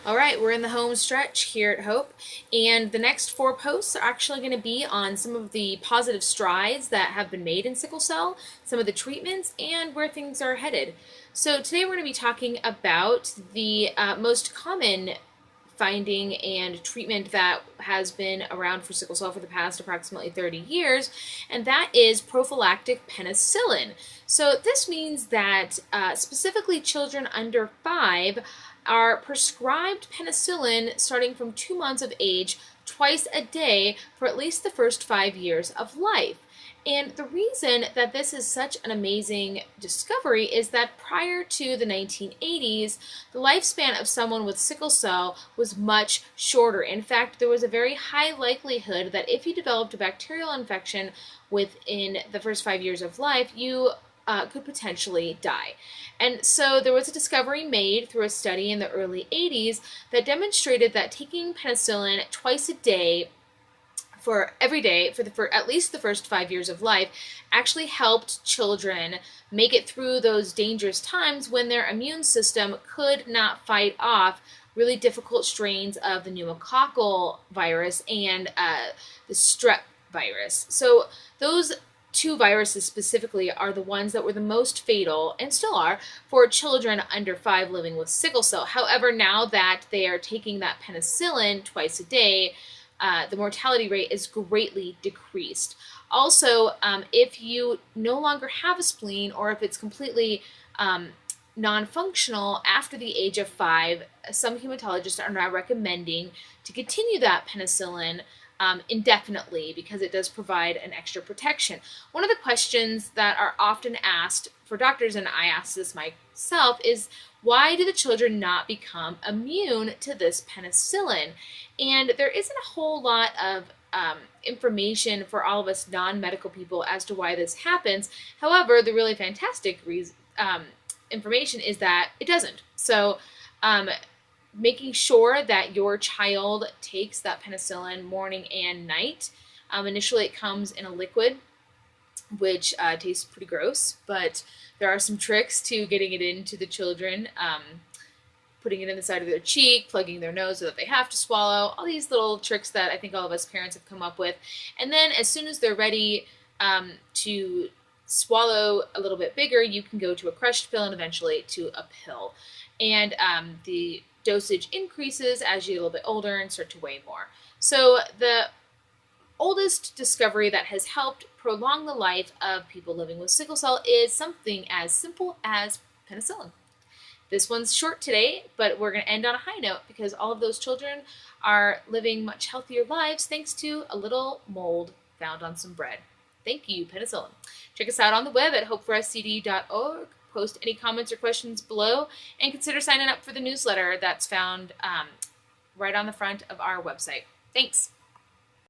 All right, we're in the home stretch here at Hope, and the next 4 posts are actually going to be on some of the positive strides that have been made in sickle cell, some of the treatments, and where things are headed. So today we're going to be talking about the most common finding and treatment that has been around for sickle cell for the past approximately 30 years, and that is prophylactic penicillin. So this means that specifically children under 5 are prescribed penicillin starting from 2 months of age twice a day for at least the first 5 years of life. And the reason that this is such an amazing discovery is that prior to the 1980s, the lifespan of someone with sickle cell was much shorter. In fact, there was a very high likelihood that if you developed a bacterial infection within the first 5 years of life, you could potentially die. And so there was a discovery made through a study in the early 80s that demonstrated that taking penicillin twice a day for every day for at least the first 5 years of life actually helped children make it through those dangerous times when their immune system could not fight off really difficult strains of the pneumococcal virus and the strep virus. So those two viruses specifically are the ones that were the most fatal, and still are, for children under 5 living with sickle cell. However, now that they are taking that penicillin twice a day, the mortality rate is greatly decreased. Also, if you no longer have a spleen, or if it's completely non-functional after the age of 5, some hematologists are now recommending to continue that penicillin indefinitely, because it does provide an extra protection. One of the questions that are often asked for doctors, and I ask this myself, is why do the children not become immune to this penicillin? And there isn't a whole lot of information for all of us non-medical people as to why this happens. However, the really fantastic information is that it doesn't. So making sure that your child takes that penicillin morning and night. Initially it comes in a liquid, which tastes pretty gross, but there are some tricks to getting it into the children. Putting it in the side of their cheek, plugging their nose so that they have to swallow, all these little tricks that I think all of us parents have come up with. And then as soon as they're ready to swallow a little bit bigger, you can go to a crushed pill and eventually to a pill. And the dosage increases as you get a little bit older and start to weigh more. So the oldest discovery that has helped prolong the life of people living with sickle cell is something as simple as penicillin. This one's short today, but we're going to end on a high note because all of those children are living much healthier lives thanks to a little mold found on some bread. Thank you, penicillin. Check us out on the web at hopeforscd.org. Post any comments or questions below, and consider signing up for the newsletter that's found right on the front of our website. Thanks.